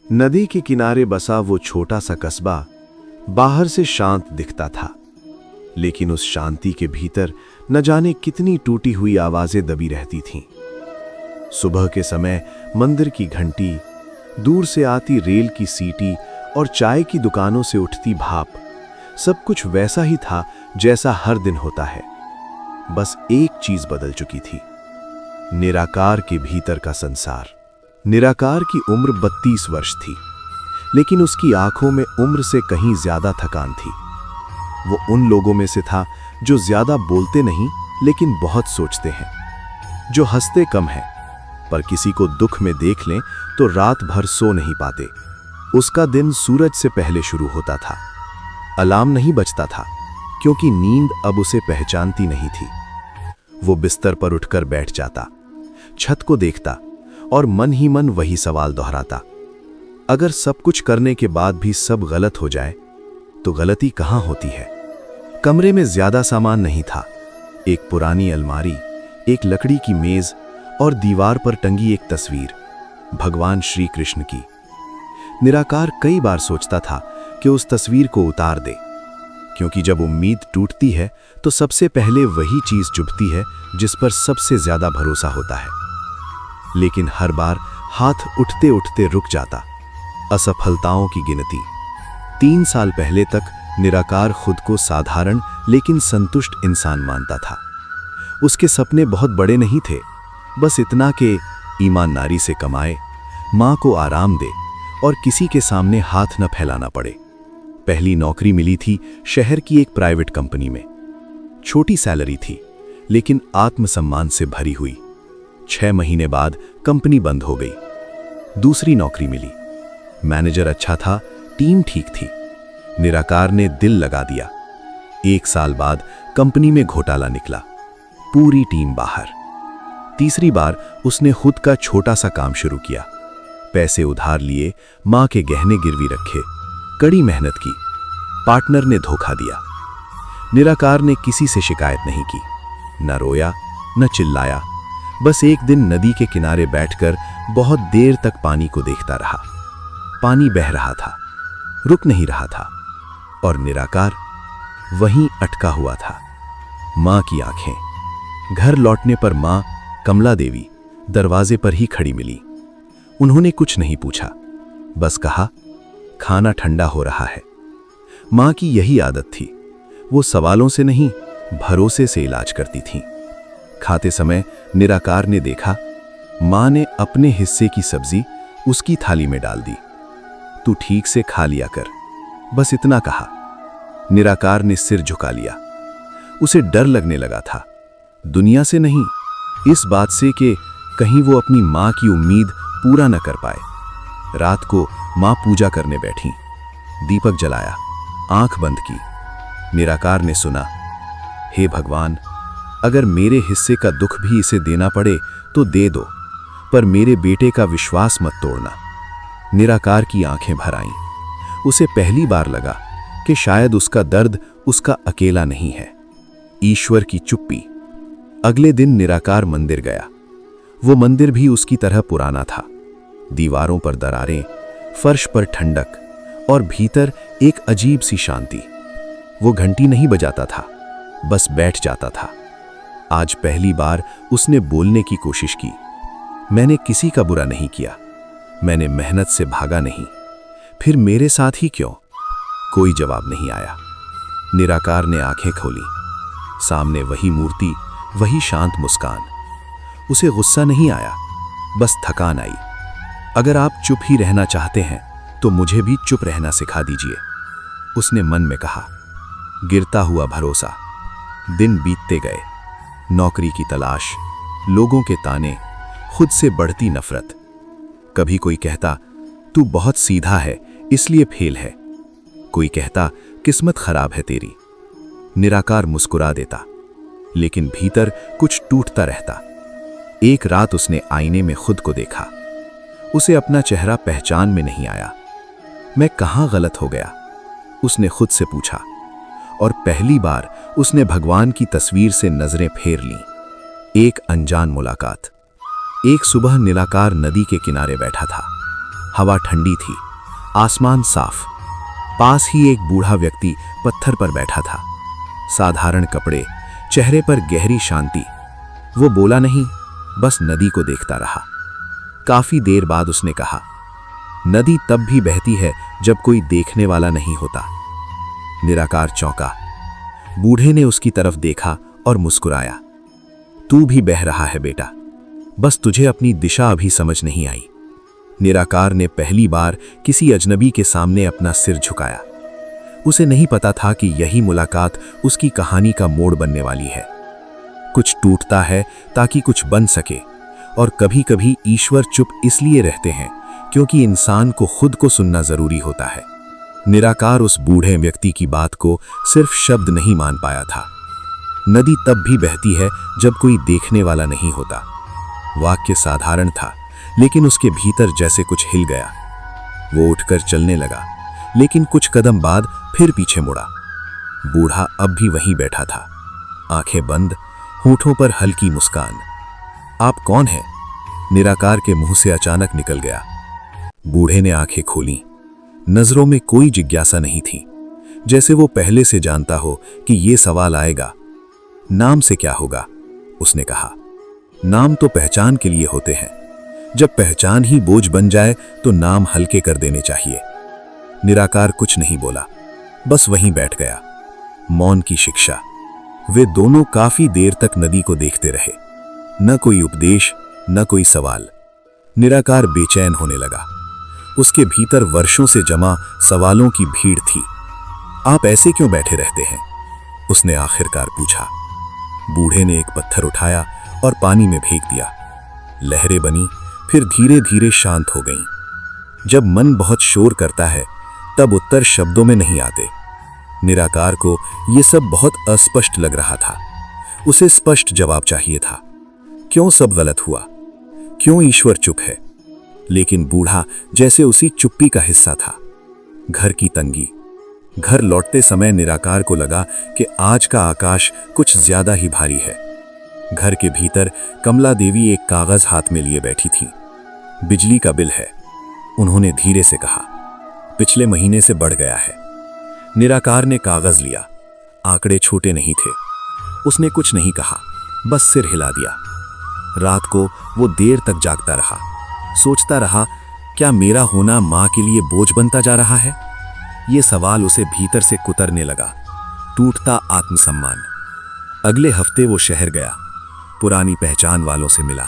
नदी के किनारे बसा वो छोटा सा कस्बा बाहर से शांत दिखता था, लेकिन उस शांति के भीतर न जाने कितनी टूटी हुई आवाजें दबी रहती थीं। सुबह के समय मंदिर की घंटी, दूर से आती रेल की सीटी और चाय की दुकानों से उठती भाप, सब कुछ वैसा ही था जैसा हर दिन होता है। बस एक चीज बदल चुकी थी, निराकार के भीतर का संसार। निराकार की उम्र 32 वर्ष थी, लेकिन उसकी आंखों में उम्र से कहीं ज्यादा थकान थी। वो उन लोगों में से था जो ज्यादा बोलते नहीं लेकिन बहुत सोचते हैं, जो हंसते कम हैं पर किसी को दुख में देख लें तो रात भर सो नहीं पाते। उसका दिन सूरज से पहले शुरू होता था। अलार्म नहीं बजता था क्योंकि नींद अब उसे पहचानती नहीं थी। वो बिस्तर पर उठकर बैठ जाता, छत को देखता और मन ही मन वही सवाल दोहराता, अगर सब कुछ करने के बाद भी सब गलत हो जाए तो गलती कहाँ होती है। कमरे में ज्यादा सामान नहीं था, एक पुरानी अलमारी, एक लकड़ी की मेज और दीवार पर टंगी एक तस्वीर, भगवान श्री कृष्ण की। निराकार कई बार सोचता था कि उस तस्वीर को उतार दे, क्योंकि जब उम्मीद टूटती है तो सबसे पहले वही चीज चुभती है जिस पर सबसे ज्यादा भरोसा होता है। लेकिन हर बार हाथ उठते उठते रुक जाता। असफलताओं की गिनती। 3 साल पहले तक निराकार खुद को साधारण लेकिन संतुष्ट इंसान मानता था। उसके सपने बहुत बड़े नहीं थे, बस इतना कि ईमानदारी से कमाए, मां को आराम दे और किसी के सामने हाथ न फैलाना पड़े। पहली नौकरी मिली थी शहर की एक प्राइवेट कंपनी में। छोटी सैलरी थी लेकिन आत्मसम्मान से भरी हुई। 6 महीने बाद कंपनी बंद हो गई। दूसरी नौकरी मिली, मैनेजर अच्छा था, टीम ठीक थी। निराकार ने दिल लगा दिया। 1 साल बाद कंपनी में घोटाला निकला, पूरी टीम बाहर। तीसरी बार उसने खुद का छोटा सा काम शुरू किया। पैसे उधार लिए, मां के गहने गिरवी रखे, कड़ी मेहनत की। पार्टनर ने धोखा दिया। निराकार ने किसी से शिकायत नहीं की, न रोया न चिल्लाया, बस एक दिन नदी के किनारे बैठकर बहुत देर तक पानी को देखता रहा। पानी बह रहा था, रुक नहीं रहा था, और निराकार वहीं अटका हुआ था। मां की आंखें। घर लौटने पर मां कमला देवी दरवाजे पर ही खड़ी मिली। उन्होंने कुछ नहीं पूछा, बस कहा, खाना ठंडा हो रहा है। मां की यही आदत थी, वो सवालों से नहीं भरोसे से इलाज करती थीं। खाते समय निराकार ने देखा, मां ने अपने हिस्से की सब्जी उसकी थाली में डाल दी। तू ठीक से खा लिया कर, बस इतना कहा। निराकार ने सिर झुका लिया। उसे डर लगने लगा था, दुनिया से नहीं, इस बात से कि कहीं वो अपनी मां की उम्मीद पूरा न कर पाए। रात को मां पूजा करने बैठी, दीपक जलाया, आंख बंद की। निराकार ने सुना, हे भगवान, अगर मेरे हिस्से का दुख भी इसे देना पड़े तो दे दो, पर मेरे बेटे का विश्वास मत तोड़ना। निराकार की आंखें भर आईं। उसे पहली बार लगा कि शायद उसका दर्द उसका अकेला नहीं है। ईश्वर की चुप्पी। अगले दिन निराकार मंदिर गया। वो मंदिर भी उसकी तरह पुराना था। दीवारों पर दरारें, फर्श पर ठंडक और भीतर एक अजीब सी शांति। वो घंटी नहीं बजाता था, बस बैठ जाता था। आज पहली बार उसने बोलने की कोशिश की। मैंने किसी का बुरा नहीं किया, मैंने मेहनत से भागा नहीं, फिर मेरे साथ ही क्यों? कोई जवाब नहीं आया। निराकार ने आंखें खोली। सामने वही मूर्ति, वही शांत मुस्कान। उसे गुस्सा नहीं आया, बस थकान आई। अगर आप चुप ही रहना चाहते हैं तो मुझे भी चुप रहना सिखा दीजिए, उसने मन में कहा। गिरता हुआ भरोसा। दिन बीतते गए। नौकरी की तलाश, लोगों के ताने, खुद से बढ़ती नफरत। कभी कोई कहता, तू बहुत सीधा है इसलिए फेल है। कोई कहता, किस्मत खराब है तेरी। निराकार मुस्कुरा देता, लेकिन भीतर कुछ टूटता रहता। एक रात उसने आईने में खुद को देखा। उसे अपना चेहरा पहचान में नहीं आया। मैं कहाँ गलत हो गया? उसने खुद से पूछा। और पहली बार उसने भगवान की तस्वीर से नजरें फेर लीं। एक अनजान मुलाकात। एक सुबह निराकार नदी के किनारे बैठा था। हवा ठंडी थी, आसमान साफ। पास ही एक बूढ़ा व्यक्ति पत्थर पर बैठा था, साधारण कपड़े, चेहरे पर गहरी शांति। वो बोला नहीं, बस नदी को देखता रहा। काफी देर बाद उसने कहा, नदी तब भी बहती है जब कोई देखने वाला नहीं होता। निराकार चौंका। बूढ़े ने उसकी तरफ देखा और मुस्कुराया। तू भी बह रहा है बेटा, बस तुझे अपनी दिशा अभी समझ नहीं आई। निराकार ने पहली बार किसी अजनबी के सामने अपना सिर झुकाया। उसे नहीं पता था कि यही मुलाकात उसकी कहानी का मोड़ बनने वाली है। कुछ टूटता है ताकि कुछ बन सके, और कभी-कभी ईश्वर चुप इसलिए रहते हैं क्योंकि इंसान को खुद को सुनना जरूरी होता है। निराकार उस बूढ़े व्यक्ति की बात को सिर्फ शब्द नहीं मान पाया था। नदी तब भी बहती है जब कोई देखने वाला नहीं होता। वाक्य साधारण था, लेकिन उसके भीतर जैसे कुछ हिल गया। वो उठकर चलने लगा, लेकिन कुछ कदम बाद फिर पीछे मुड़ा। बूढ़ा अब भी वहीं बैठा था, आंखें बंद, होठों पर हल्की मुस्कान। आप कौन हैं? निराकार के मुंह से अचानक निकल गया। बूढ़े ने आंखें खोलीं। नजरों में कोई जिज्ञासा नहीं थी, जैसे वो पहले से जानता हो कि ये सवाल आएगा। नाम से क्या होगा? उसने कहा। नाम तो पहचान के लिए होते हैं। जब पहचान ही बोझ बन जाए तो नाम हल्के कर देने चाहिए। निराकार कुछ नहीं बोला, बस वहीं बैठ गया। मौन की शिक्षा। वे दोनों काफी देर तक नदी को देखते रहे। न कोई उपदेश, न कोई सवाल। निराकार बेचैन होने लगा। उसके भीतर वर्षों से जमा सवालों की भीड़ थी। आप ऐसे क्यों बैठे रहते हैं? उसने आखिरकार पूछा। बूढ़े ने एक पत्थर उठाया और पानी में फेंक दिया। लहरें बनी, फिर धीरे धीरे शांत हो गईं। जब मन बहुत शोर करता है तब उत्तर शब्दों में नहीं आते। निराकार को यह सब बहुत अस्पष्ट लग रहा था। उसे स्पष्ट जवाब चाहिए था। क्यों सब गलत हुआ? क्यों ईश्वर चुप है? लेकिन बूढ़ा जैसे उसी चुप्पी का हिस्सा था। घर की तंगी। घर लौटते समय निराकार को लगा कि आज का आकाश कुछ ज्यादा ही भारी है। घर के भीतर कमला देवी एक कागज हाथ में लिए बैठी थी। बिजली का बिल है, उन्होंने धीरे से कहा। पिछले महीने से बढ़ गया है। निराकार ने कागज लिया। आंकड़े छोटे नहीं थे। उसने कुछ नहीं कहा, बस सिर हिला दिया। रात को वो देर तक जागता रहा, सोचता रहा, क्या मेरा होना मां के लिए बोझ बनता जा रहा है? ये सवाल उसे भीतर से कुतरने लगा। टूटता आत्मसम्मान। अगले हफ्ते वो शहर गया। पुरानी पहचान वालों से मिला।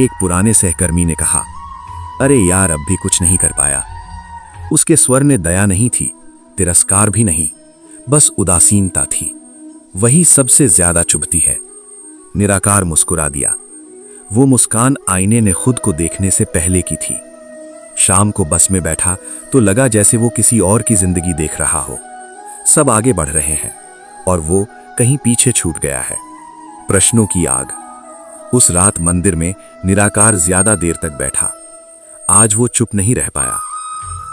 एक पुराने सहकर्मी ने कहा, अरे यार, अब भी कुछ नहीं कर पाया। उसके स्वर में दया नहीं थी, तिरस्कार भी नहीं, बस उदासीनता थी। वही सबसे ज्यादा चुभती है। निराकार मुस्कुरा दिया। वो मुस्कान आईने ने खुद को देखने से पहले की थी। शाम को बस में बैठा तो लगा जैसे वो किसी और की जिंदगी देख रहा हो। सब आगे बढ़ रहे हैं और वो कहीं पीछे छूट गया है। प्रश्नों की आग। उस रात मंदिर में निराकार ज्यादा देर तक बैठा। आज वो चुप नहीं रह पाया।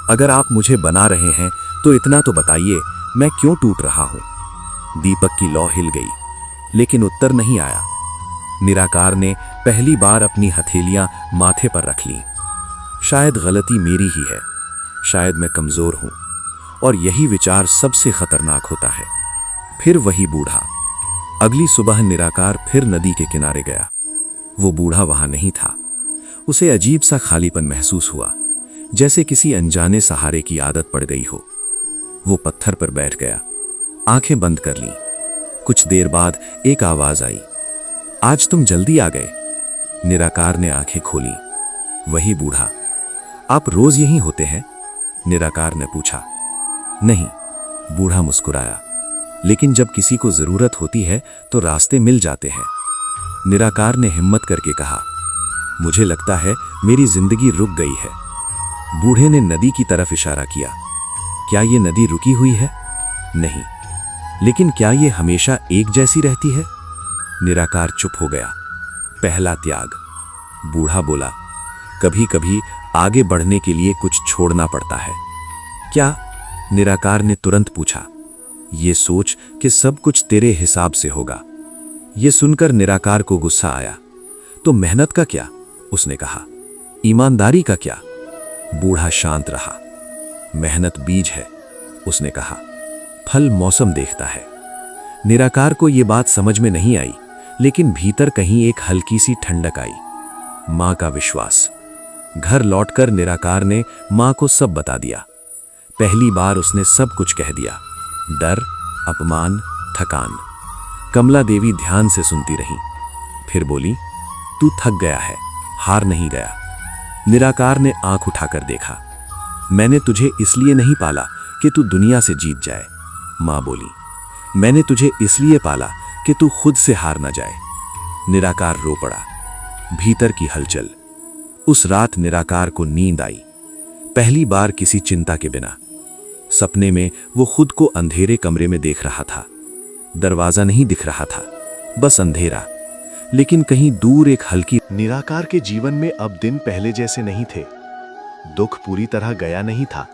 अगर आप मुझे बना रहे हैं तो इतना तो बताइए, मैं क्यों टूट रहा हूं? दीपक की लौ हिल गई, लेकिन उत्तर नहीं आया। निराकार ने पहली बार अपनी हथेलियां माथे पर रख लीं। शायद गलती मेरी ही है, शायद मैं कमजोर हूं, और यही विचार सबसे खतरनाक होता है। फिर वही बूढ़ा। अगली सुबह निराकार फिर नदी के किनारे गया। वो बूढ़ा वहां नहीं था। उसे अजीब सा खालीपन महसूस हुआ, जैसे किसी अनजाने सहारे की आदत पड़ गई हो। वो पत्थर पर बैठ गया, आंखें बंद कर लीं। कुछ देर बाद एक आवाज आई, आज तुम जल्दी आ गए। निराकार ने आंखें खोली। वही बूढ़ा। आप रोज यहीं होते हैं? निराकार ने पूछा। नहीं, बूढ़ा मुस्कुराया, लेकिन जब किसी को जरूरत होती है तो रास्ते मिल जाते हैं। निराकार ने हिम्मत करके कहा, मुझे लगता है मेरी जिंदगी रुक गई है। बूढ़े ने नदी की तरफ इशारा किया। क्या ये नदी रुकी हुई है? नहीं, लेकिन क्या ये हमेशा एक जैसी रहती है? निराकार चुप हो गया। पहला त्याग। बूढ़ा बोला, कभी कभी आगे बढ़ने के लिए कुछ छोड़ना पड़ता है। क्या? निराकार ने तुरंत पूछा। ये सोच कि सब कुछ तेरे हिसाब से होगा। ये सुनकर निराकार को गुस्सा आया। तो मेहनत का क्या? उसने कहा। ईमानदारी का क्या? बूढ़ा शांत रहा। मेहनत बीज है, उसने कहा, फल मौसम देखता है। निराकार को यह बात समझ में नहीं आई, लेकिन भीतर कहीं एक हल्की सी ठंडक आई। मां का विश्वास। घर लौटकर निराकार ने मां को सब बता दिया। पहली बार उसने सब कुछ कह दिया, डर, अपमान, थकान। कमला देवी ध्यान से सुनती रही, फिर बोली, तू थक गया है, हार नहीं गया। निराकार ने आंख उठाकर देखा। मैंने तुझे इसलिए नहीं पाला कि तू दुनिया से जीत जाए, मां बोली। मैंने तुझे इसलिए पाला कि तू खुद से हार ना जाए। निराकार रो पड़ा। भीतर की हलचल। उस रात निराकार को नींद आई, पहली बार किसी चिंता के बिना। सपने में वो खुद को अंधेरे कमरे में देख रहा था। दरवाजा नहीं दिख रहा था, बस अंधेरा, लेकिन कहीं दूर एक हल्की। निराकार के जीवन में अब दिन पहले जैसे नहीं थे। दुख पूरी तरह गया नहीं था,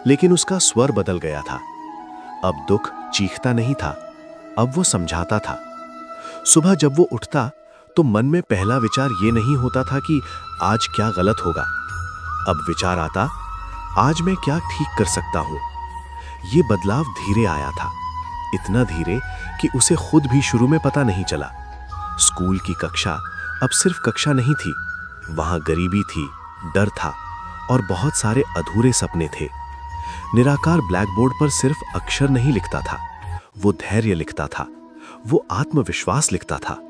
लेकिन उसका स्वर बदल गया था। अब दुख चीखता नहीं था, अब वो समझाता था। सुबह जब वो उठता तो मन में पहला विचार ये नहीं होता था कि आज क्या गलत होगा। अब विचार आता, आज मैं क्या ठीक कर सकता हूं। ये बदलाव धीरे आया था, इतना धीरे कि उसे खुद भी शुरू में पता नहीं चला। स्कूल की कक्षा अब सिर्फ कक्षा नहीं थी, वहां गरीबी थी, डर था और बहुत सारे अधूरे सपने थे। निराकार ब्लैकबोर्ड पर सिर्फ अक्षर नहीं लिखता था, वो धैर्य लिखता था, वो आत्मविश्वास लिखता था।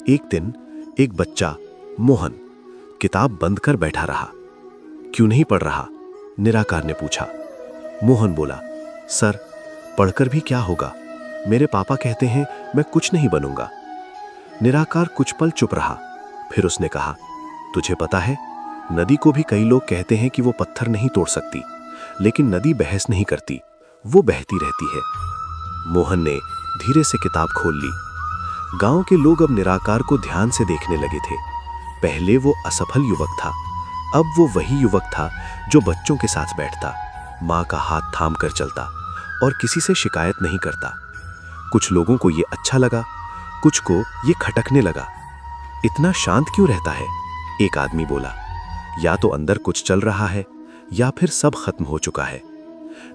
एक दिन एक बच्चा, मोहन, किताब बंद कर बैठा रहा। क्यों नहीं पढ़ रहा? निराकार ने पूछा। मोहन बोला, सर, पढ़कर भी क्या होगा? मेरे पापा कहते हैं मैं कुछ नहीं बनूंगा। निराकार कुछ पल चुप रहा, फिर उसने कहा, तुझे पता है, नदी को भी कई लोग कहते हैं कि वो पत्थर नहीं तोड़ सकती, लेकिन नदी बहस नहीं करती, वो बहती रहती है। मोहन ने धीरे से किताब खोल ली। गांव के लोग अब निराकार को ध्यान से देखने लगे थे। पहले वो असफल युवक था, अब वो वही युवक था जो बच्चों के साथ बैठता, माँ का हाथ थाम कर चलता और किसी से शिकायत नहीं करता। कुछ लोगों को ये अच्छा लगा, कुछ को ये खटकने लगा। इतना शांत क्यों रहता है? एक आदमी बोला। या तो अंदर कुछ चल रहा है या फिर सब खत्म हो चुका है।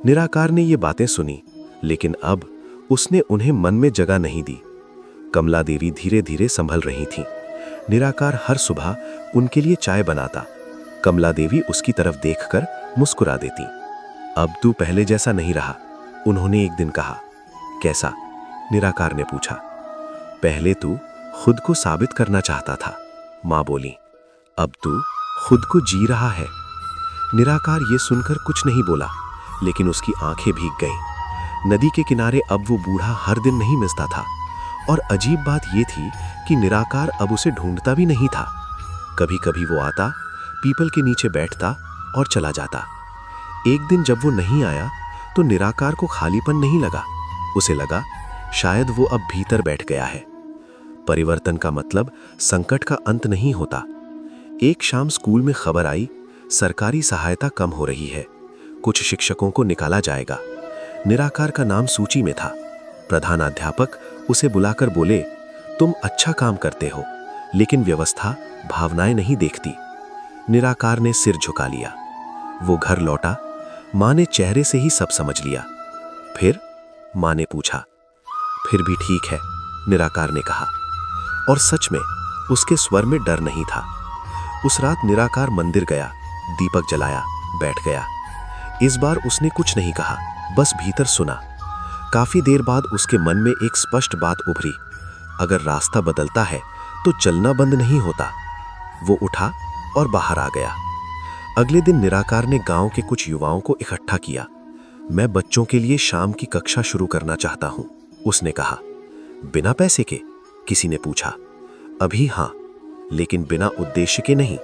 निराकार ने ये बातें सुनी, लेकिन अब उसने उन्हें मन में जगह नहीं दी। कमला देवी धीरे धीरे संभल रही थीं। निराकार हर सुबह उनके लिए चाय बनाता। कमला देवी उसकी तरफ देखकर मुस्कुरा देती। अब तू पहले जैसा नहीं रहा, उन्होंने एक दिन कहा। कैसा? निराकार ने पूछा। पहले तू खुद को साबित करना चाहता था, मां बोली। अब तू खुद को जी रहा है। निराकार ये सुनकर कुछ नहीं बोला, लेकिन उसकी आंखें भीग गईं। नदी के किनारे अब वो बूढ़ा हर दिन नहीं मिलता था, और अजीब बात ये थी कि निराकार अब उसे ढूंढता भी नहीं था। कभी कभी वो आता, पीपल के नीचे बैठता और चला जाता। एक दिन जब वो नहीं आया तो निराकार को खालीपन नहीं लगा, उसे लगा शायद वो अब भीतर बैठ गया है। परिवर्तन का मतलब संकट का अंत नहीं होता। एक शाम स्कूल में खबर आई, सरकारी सहायता कम हो रही है, कुछ शिक्षकों को निकाला जाएगा। निराकार का नाम सूची में था। प्रधानाध्यापक उसे बुलाकर बोले, तुम अच्छा काम करते हो, लेकिन व्यवस्था भावनाएं नहीं देखती। निराकार ने सिर झुका लिया। वो घर लौटा। मां ने चेहरे से ही सब समझ लिया। फिर? मां ने पूछा। फिर भी ठीक है, निराकार ने कहा, और सच में उसके स्वर में डर नहीं था। उस रात निराकार मंदिर गया, दीपक जलाया, बैठ गया। इस बार उसने कुछ नहीं कहा, बस भीतर सुना। काफी देर बाद उसके मन में एक स्पष्ट बात उभरी, अगर रास्ता बदलता है तो चलना बंद नहीं होता। वो उठा और बाहर आ गया। अगले दिन निराकार ने गांव के कुछ युवाओं को इकट्ठा किया। मैं बच्चों के लिए शाम की कक्षा शुरू करना चाहता हूं, उसने कहा। बिना पैसे के? किसी ने पूछा। अभी हां, लेकिन बिना उद्देश्य के नहीं।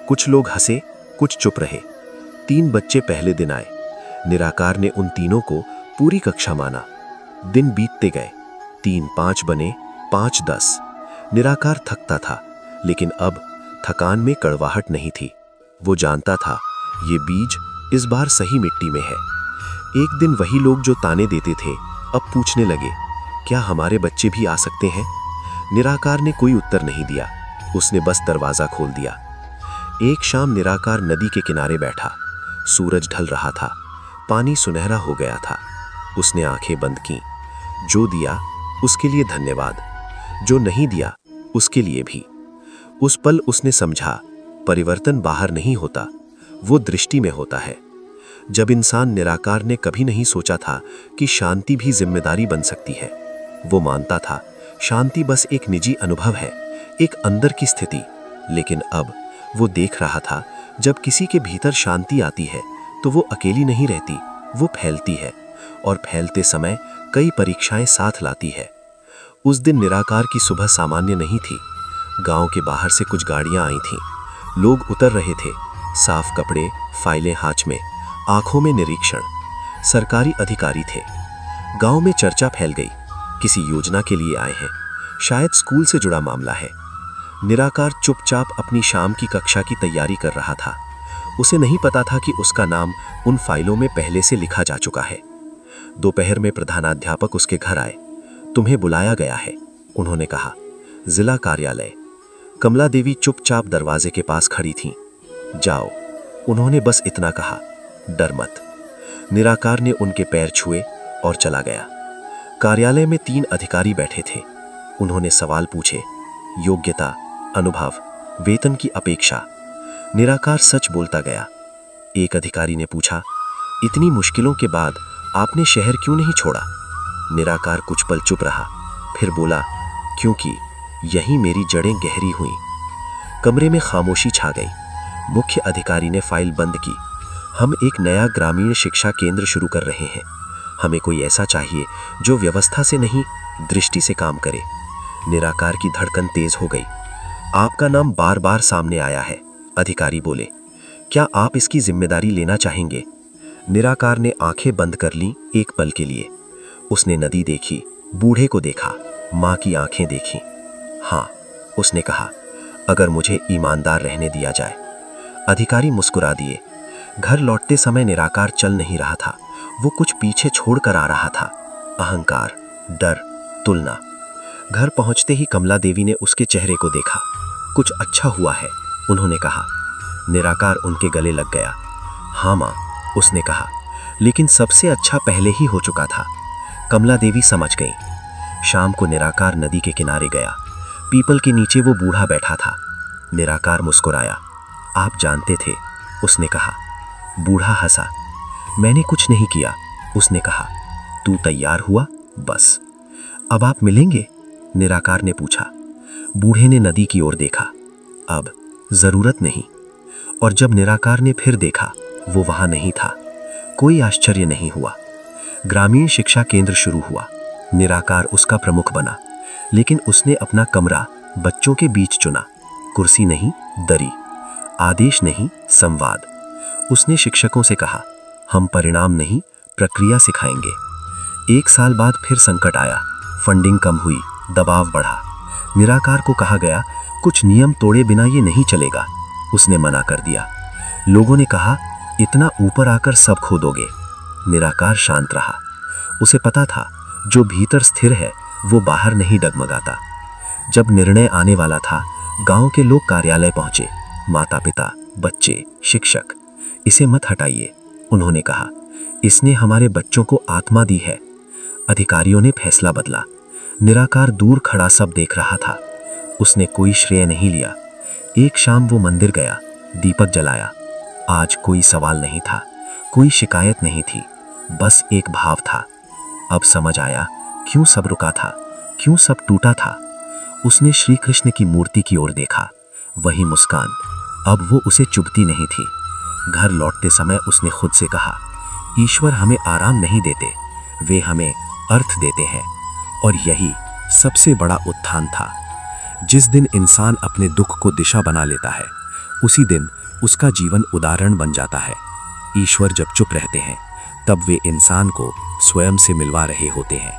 कुछ लोग हंसे, कुछ चुप रहे। 3 बच्चे पहले दिन आए। निराकार ने उन तीनों को पूरी कक्षा माना। दिन बीतते गए, 3 5 बने, 5 10। निराकार थकता था, लेकिन अब थकान में कड़वाहट नहीं थी। वो जानता था ये बीज इस बार सही मिट्टी में है। एक दिन वही लोग जो ताने देते थे अब पूछने लगे, क्या हमारे बच्चे भी आ सकते हैं? निराकार ने कोई उत्तर नहीं दिया, उसने बस दरवाजा खोल दिया। एक शाम निराकार नदी के किनारे बैठा। सूरज ढल रहा था, पानी सुनहरा हो गया था। उसने आंखें बंद की। जो दिया उसके लिए धन्यवाद, जो नहीं दिया उसके लिए भी। उस पल उसने समझा, परिवर्तन बाहर नहीं होता, वो दृष्टि में होता है। जब इंसान निराकार ने कभी नहीं सोचा था कि शांति भी जिम्मेदारी बन सकती है। वो मानता था शांति बस एक निजी अनुभव है, एक अंदर की स्थिति। लेकिन अब वो देख रहा था, जब किसी के भीतर शांति आती है तो वो अकेली नहीं रहती, वो फैलती है, और फैलते समय कई परीक्षाएं साथ लाती है। उस दिन निराकार की सुबह सामान्य नहीं थी। गांव के बाहर से कुछ गाड़ियां आई थीं। लोग उतर रहे थे, साफ कपड़े, फाइलें हाथ में, आंखों में निरीक्षण। सरकारी अधिकारी थे। गांव में चर्चा फैल गई, किसी योजना के लिए आए हैं, शायद स्कूल से जुड़ा मामला है। निराकार चुपचाप अपनी शाम की कक्षा की तैयारी कर रहा था। उसे नहीं पता था कि उसका नाम उन फाइलों में पहले से लिखा जा चुका है। दोपहर में प्रधानाध्यापक उसके घर आए। तुम्हें बुलाया गया है, उन्होंने कहा। जिला कार्यालय। कमला देवी चुपचाप दरवाजे के पास खड़ी थीं। जाओ, उन्होंने बस इतना कहा, डर मत। निराकार ने उनके पैर छुए और चला गया। कार्यालय में 3 अधिकारी बैठे थे। उन्होंने सवाल पूछे, योग्यता, अनुभव, वेतन की अपेक्षा। निराकार सच बोलता गया। एक अधिकारी ने पूछा, इतनी मुश्किलों के बाद आपने शहर क्यों नहीं छोड़ा? निराकार कुछ पल चुप रहा, फिर बोला, क्योंकि यहीं मेरी जड़ें गहरी हुईं। कमरे में खामोशी छा गई। मुख्य अधिकारी ने फाइल बंद की। हम एक नया ग्रामीण शिक्षा केंद्र शुरू कर रहे हैं। हमें कोई ऐसा चाहिए जो व्यवस्था से नहीं, दृष्टि से काम करे। निराकार की धड़कन तेज हो गई। आपका नाम बार बार सामने आया है, अधिकारी बोले। क्या आप इसकी जिम्मेदारी लेना चाहेंगे? निराकार ने आंखें बंद कर लीं एक पल के लिए। उसने नदी देखी, बूढ़े को देखा, मां की आंखें देखी। हाँ, उसने कहा, अगर मुझे ईमानदार रहने दिया जाए। अधिकारी मुस्कुरा दिए। घर लौटते समय निराकार चल नहीं रहा था, वो कुछ पीछे छोड़कर आ रहा था। अहंकार, डर, तुलना। घर पहुंचते ही कमला देवी ने उसके चेहरे को देखा। कुछ अच्छा हुआ है, उन्होंने कहा। निराकार उनके गले लग गया। हाँ मां, उसने कहा, लेकिन सबसे अच्छा पहले ही हो चुका था। कमला देवी समझ गई। शाम को निराकार नदी के किनारे गया। पीपल के नीचे वो बूढ़ा बैठा था। निराकार मुस्कुराया। आप जानते थे, उसने कहा। बूढ़ा हंसा। मैंने कुछ नहीं किया, उसने कहा। तू तैयार हुआ, बस। अब आप मिलेंगे? निराकार ने पूछा। बूढ़े ने नदी की ओर देखा। अब जरूरत नहीं। और जब निराकार ने फिर देखा, वो वहां नहीं था। कोई आश्चर्य नहीं हुआ। ग्रामीण शिक्षा केंद्र शुरू हुआ। निराकार उसका प्रमुख बना, लेकिन उसने अपना कमरा बच्चों के बीच चुना। कुर्सी नहीं, दरी। आदेश नहीं, संवाद। उसने शिक्षकों से कहा, हम परिणाम नहीं, प्रक्रिया सिखाएंगे। 1 साल बाद फिर संकट आया। फंडिंग कम हुई, दबाव बढ़ा। निराकार को कहा गया, कुछ नियम तोड़े बिना ये नहीं चलेगा। उसने मना कर दिया। लोगों ने कहा, इतना ऊपर आकर सब खो दोगे। निराकार शांत रहा। उसे पता था, जो भीतर स्थिर है वो बाहर नहीं डगमगाता। जब निर्णय आने वाला था, गांव के लोग कार्यालय पहुंचे। माता पिता, बच्चे, शिक्षक। इसे मत हटाइए, उन्होंने कहा। इसने हमारे बच्चों को आत्मा दी है। अधिकारियों ने फैसला बदला। निराकार दूर खड़ा सब देख रहा था। उसने कोई श्रेय नहीं लिया। एक शाम वो मंदिर गया, दीपक जलाया। आज कोई सवाल नहीं था, कोई शिकायत नहीं थी, बस एक भाव था। अब समझ आया क्यों सब रुका था, क्यों सब टूटा था। उसने श्री कृष्ण की मूर्ति की ओर देखा। वही मुस्कान, अब वो उसे चुभती नहीं थी। घर लौटते समय उसने खुद से कहा, ईश्वर हमें आराम नहीं देते, वे हमें अर्थ देते हैं। और यही सबसे बड़ा उत्थान था। जिस दिन इंसान अपने दुख को दिशा बना लेता है, उसी दिन उसका जीवन उदाहरण बन जाता है। ईश्वर जब चुप रहते हैं, तब वे इंसान को स्वयं से मिलवा रहे होते हैं।